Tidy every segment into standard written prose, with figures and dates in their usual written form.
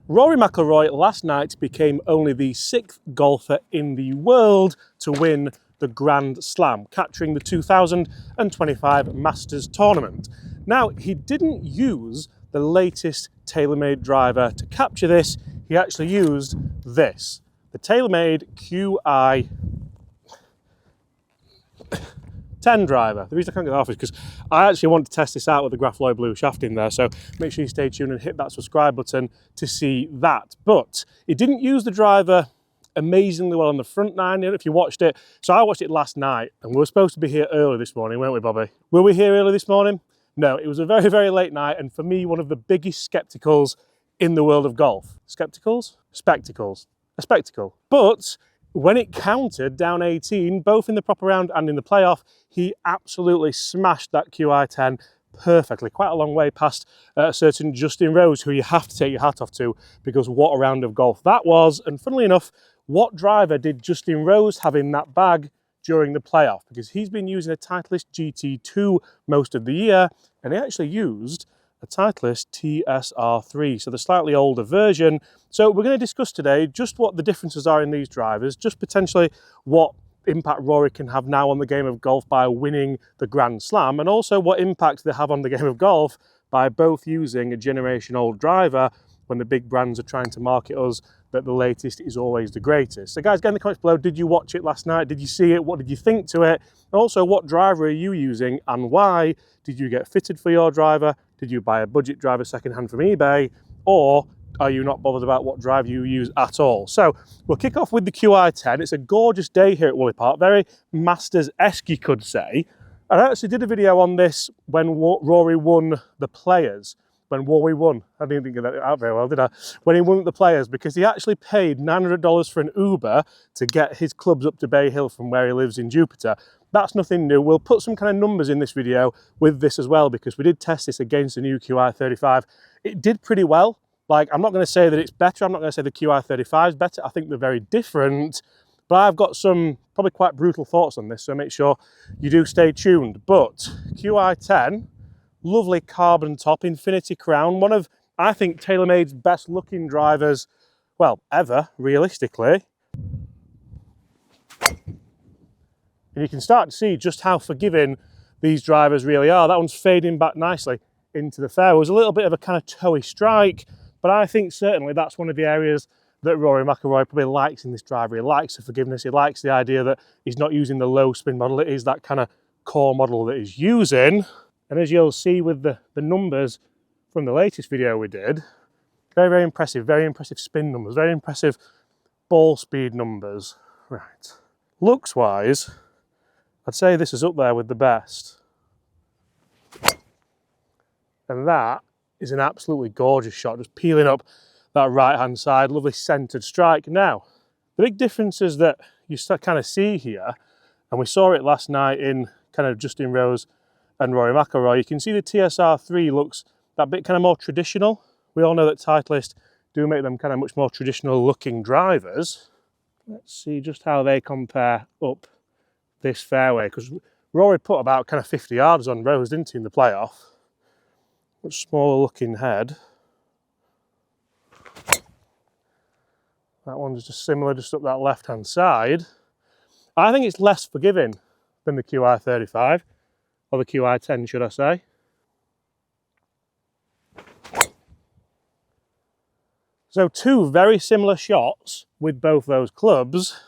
Rory McIlroy last night became only the 6th golfer in the world to win the Grand Slam, capturing the 2025 Masters tournament. Now, he didn't use the latest Taylormade driver to capture this, he actually used this, the Taylormade QI 10 driver. The reason I can't get that off is because I actually want to test this out with the Graphloy Blue shaft in there, so make sure you stay tuned and hit that subscribe button to see that. But it didn't use the driver amazingly well on the front nine if you watched it. So I watched it last night and we were supposed to be here early this morning, weren't we, Bobby? Were we here early this morning? No, it was a very, very late night, and for me, one of the biggest skepticals in the world of golf. Skepticals? Spectacles. A spectacle. But when it counted down 18, both in the proper round and in the playoff, he absolutely smashed that QI10 perfectly, quite a long way past a certain Justin Rose, who you have to take your hat off to, because what a round of golf that was. And funnily enough, what driver did Justin Rose have in that bag during the playoff? Because he's been using a Titleist GT2 most of the year, and he actually used a Titleist TSR3, so the slightly older version. So we're going to discuss today just what the differences are in these drivers, just potentially what impact Rory can have now on the game of golf by winning the Grand Slam, and also what impact they have on the game of golf by both using a generation old driver when the big brands are trying to market us that the latest is always the greatest. So guys, get in the comments below, did you watch it last night? Did you see it? What did you think to it? And also, what driver are you using and why? Did you get fitted for your driver? Did you buy a budget driver secondhand from eBay? Or are you not bothered about what driver you use at all? So we'll kick off with the QI10. It's a gorgeous day here at Woolley Park, very Masters-esque you could say. And I actually did a video on this when Rory won the Players. When Rory won, I didn't think of that out very well, did I? When he won the Players, because he actually paid $900 for an Uber to get his clubs up to Bay Hill from where he lives in Jupiter. That's nothing new. We'll put some kind of numbers in this video with this as well, because we did test this against the new QI35. It did pretty well. Like, I'm not going to say that it's better. I'm not going to say the QI35 is better. I think they're very different. But I've got some probably quite brutal thoughts on this, so make sure you do stay tuned. But QI10, lovely carbon top, infinity crown, one of, I think, Taylormade's best looking drivers, well, ever, realistically. And you can start to see just how forgiving these drivers really are. That one's fading back nicely into the fairway. It was a little bit of a kind of toey strike, but I think certainly that's one of the areas that Rory McIlroy probably likes in this driver. He likes the forgiveness. He likes the idea that he's not using the low spin model. It is that kind of core model that he's using. And as you'll see with the numbers from the latest video we did, very impressive spin numbers, very impressive ball speed numbers. Right. Looks wise, I'd say this is up there with the best. And that is an absolutely gorgeous shot, just peeling up that right-hand side, lovely centered strike. Now, the big differences that you kind of see here, and we saw it last night in kind of Justin Rose and Rory McIlroy, you can see the TSR3 looks that bit kind of more traditional. We all know that Titleist do make them kind of much more traditional looking drivers. Let's see just how they compare up this fairway, because Rory put about kind of 50 yards on Rose, didn't he, in the playoff? Much smaller looking head. That one's just similar, just up that left hand side. I think it's less forgiving than the QI35, or the QI10 should I say. So two very similar shots with both those clubs.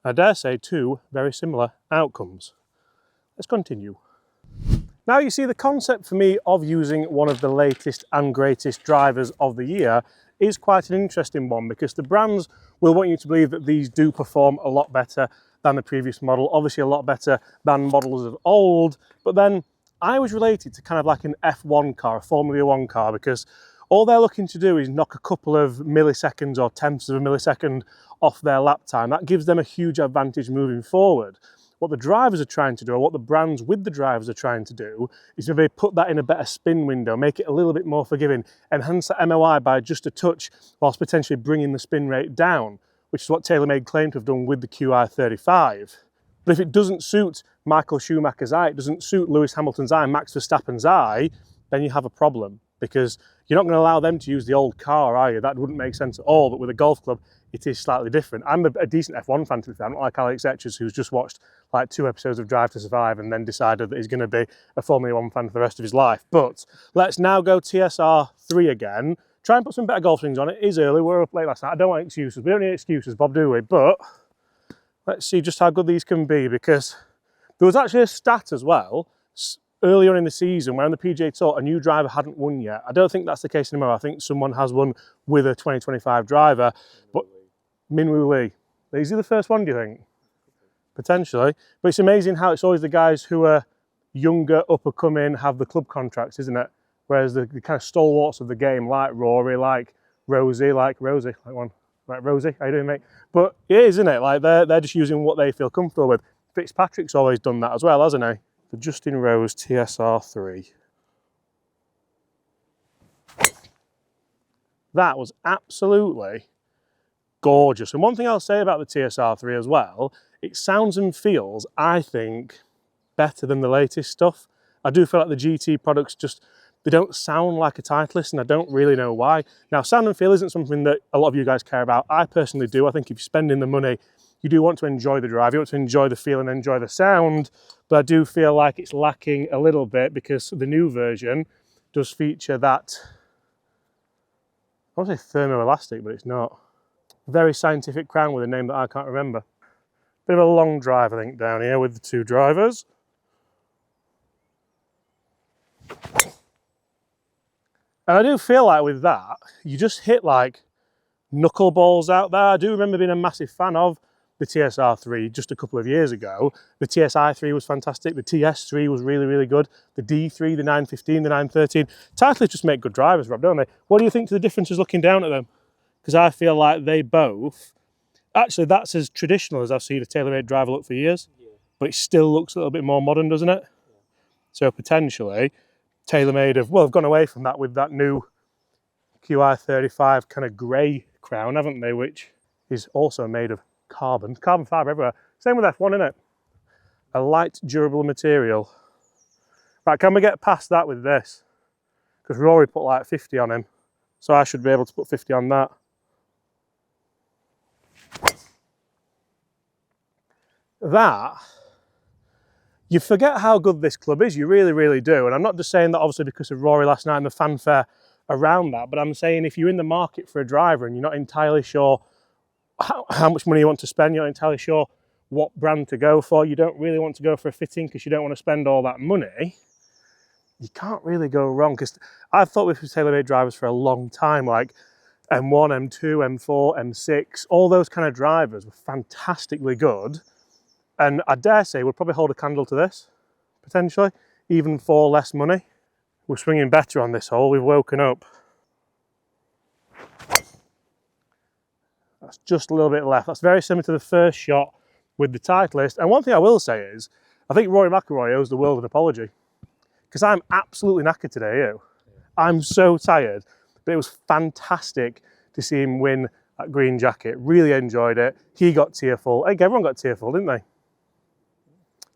I dare say two very similar outcomes. Let's continue. Now you see, the concept for me of using one of the latest and greatest drivers of the year is quite an interesting one, because the brands will want you to believe that these do perform a lot better than the previous model, obviously a lot better than models of old. But then I was related to kind of like an F1 car, a Formula One car, because all they're looking to do is knock a couple of milliseconds or tenths of a millisecond off their lap time. That gives them a huge advantage moving forward. What the drivers are trying to do, or what the brands with the drivers are trying to do, is maybe put that in a better spin window, make it a little bit more forgiving, enhance that MOI by just a touch, whilst potentially bringing the spin rate down, which is what Taylormade claimed to have done with the QI35. But if it doesn't suit Michael Schumacher's eye, it doesn't suit Lewis Hamilton's eye, Max Verstappen's eye, then you have a problem. because you're not going to allow them to use the old car, are you? That wouldn't make sense at all. But with a golf club, it is slightly different. I'm a decent F1 fan, to be fair. I'm not like Alex Etchers, who's just watched like 2 episodes of Drive to Survive and then decided that he's going to be a Formula 1 fan for the rest of his life. But let's now go TSR 3 again. Try and put some better golf swings on it. It is early. We were up late last night. I don't want excuses. We don't need excuses, Bob, do we? But let's see just how good these can be, because there was actually a stat as well earlier on in the season where on the PGA Tour a new driver hadn't won yet. I don't think that's the case anymore. I think someone has won with a 2025 driver, but Minwoo Lee. Is he the first one, do you think? Potentially. But it's amazing how it's always the guys who are younger, up and coming, have the club contracts, isn't it? Whereas the kind of stalwarts of the game, like Rory, like Rosie, like Rosie, how you doing, mate? But it is, isn't it? Like they're just using what they feel comfortable with. Fitzpatrick's always done that as well, hasn't he? The Justin Rose TSR3. That was absolutely gorgeous. And one thing I'll say about the TSR3 as well, it sounds and feels, I think, better than the latest stuff. I do feel like the GT products just, they don't sound like a Titleist, and I don't really know why. Now, sound and feel isn't something that a lot of you guys care about. I personally do. I think if you're spending the money, you do want to enjoy the drive, you want to enjoy the feel and enjoy the sound, but I do feel like it's lacking a little bit because the new version does feature that, I want to say thermoelastic, but it's not. Very scientific crown with a name that I can't remember. Bit of a long drive, I think, down here with the 2 drivers. And I do feel like with that, you just hit like knuckleballs out there. I do remember being a massive fan of the TSR3 just a couple of years ago. The TSI3 was fantastic. The TS3 was really, really good. The D3, the 915, the 913. Titleist just make good drivers, Rob, don't they? What do you think to the differences looking down at them? Because I feel like they both, actually that's as traditional as I've seen a Taylormade driver look for years, but it still looks a little bit more modern, doesn't it? So potentially, Taylormade have gone away from that with that new QI35 kind of grey crown, haven't they? Which is also made of carbon fibre everywhere. Same with F1, isn't it? A light, durable material. Right, can we get past that with this? Because Rory put like 50 on him, so I should be able to put 50 on that. That, you forget how good this club is, you really, really do. And I'm not just saying that obviously because of Rory last night and the fanfare around that, but I'm saying if you're in the market for a driver and you're not entirely sure how much money you want to spend, you're not entirely sure what brand to go for, you don't really want to go for a fitting because you don't want to spend all that money, you can't really go wrong. Because I've thought with Taylormade drivers for a long time, like M1, M2, M4, M6, all those kind of drivers were fantastically good. And I dare say would probably hold a candle to this, potentially, even for less money. We're swinging better on this hole, we've woken up. That's just a little bit left. That's very similar to the first shot with the Titleist. And one thing I will say is, I think Rory McIlroy owes the world an apology. Because I'm absolutely knackered today, you. I'm so tired. But it was fantastic to see him win that green jacket. Really enjoyed it. He got tearful. I think everyone got tearful, didn't they?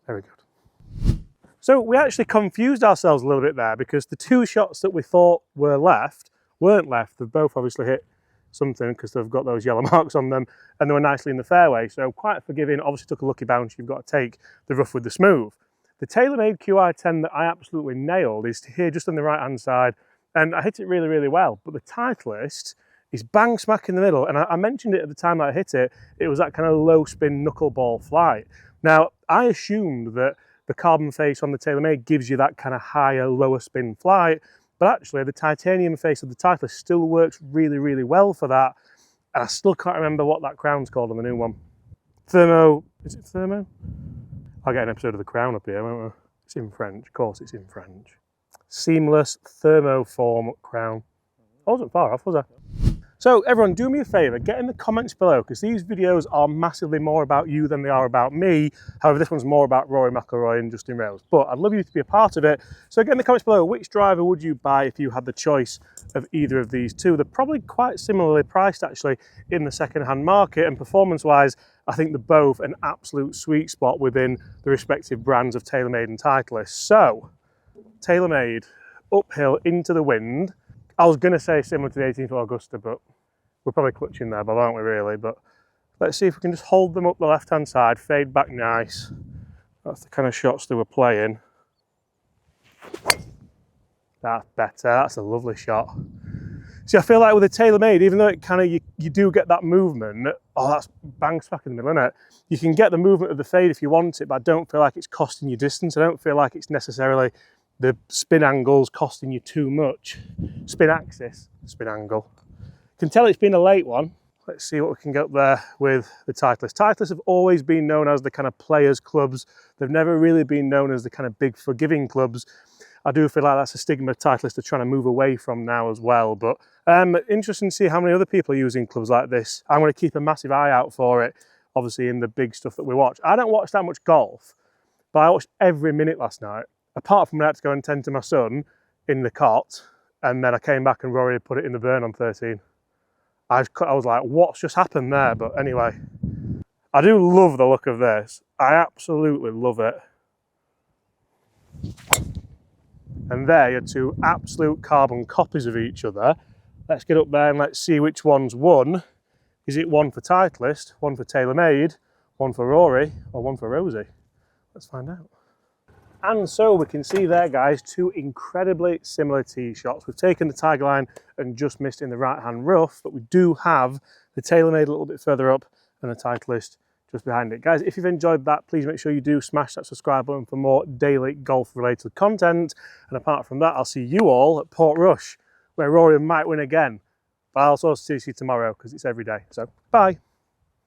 Very good. So we actually confused ourselves a little bit there because the 2 shots that we thought were left weren't left. They've both obviously hit something because they've got those yellow marks on them and they were nicely in the fairway. So quite forgiving. Obviously took a lucky bounce. You've got to take the rough with the smooth. The Taylormade QI10 that I absolutely nailed is here just on the right hand side, and I hit it really, really well. But the Titleist is bang smack in the middle, and I mentioned it at the time that I hit it, it was that kind of low spin knuckleball flight. Now, I assumed that the carbon face on the Taylormade gives you that kind of higher, lower spin flight, but actually the titanium face of the Titleist still works really, really well for that. And I still can't remember what that crown's called on the new one. Thermo, is it Thermo? I'll get an episode of The Crown up here, won't I? It's in French, of course it's in French. Seamless thermoform crown. I wasn't far off, was I? So everyone, do me a favour, get in the comments below, because these videos are massively more about you than they are about me. However, this one's more about Rory McIlroy and Justin Rose. But I'd love you to be a part of it. So get in the comments below, which driver would you buy if you had the choice of either of these two? They're probably quite similarly priced actually in the second-hand market, and performance-wise, I think they're both an absolute sweet spot within the respective brands of Taylormade and Titleist. So, Taylormade, uphill into the wind. I was going to say similar to the 18th of Augusta, but we're probably clutching there, Bob, aren't we really? But let's see if we can just hold them up the left-hand side, fade back nice. That's the kind of shots they were playing. That's better, that's a lovely shot. See, I feel like with a Taylormade, even though it kind of, you do get that movement, oh, that's bang smack in the middle, isn't it? You can get the movement of the fade if you want it, but I don't feel like it's costing you distance. I don't feel like it's necessarily the spin angles costing you too much. Spin axis, spin angle. You can tell it's been a late one. Let's see what we can get up there with the Titleist. Titleists have always been known as the kind of players' clubs. They've never really been known as the kind of big forgiving clubs. I do feel like that's a stigma Titleists are trying to move away from now as well. But interesting to see how many other people are using clubs like this. I'm going to keep a massive eye out for it, obviously in the big stuff that we watch. I don't watch that much golf, but I watched every minute last night, apart from when I had to go and tend to my son in the cot, and then I came back and Rory had put it in the burn on 13. I was like, what's just happened there? But anyway, I do love the look of this. I absolutely love it. And there you're two absolute carbon copies of each other. Let's get up there and let's see which one's won. Is it one for Titleist, one for Taylormade, one for Rory, or one for Rosie? Let's find out. And so we can see there, guys, two incredibly similar tee shots. We've taken the Tiger line and just missed in the right-hand rough, but we do have the Taylormade a little bit further up and the Titleist just behind it. Guys, if you've enjoyed that, please make sure you do smash that subscribe button for more daily golf-related content. And apart from that, I'll see you all at Port Rush, where Rory might win again. But I'll also see you tomorrow because it's every day. So, bye.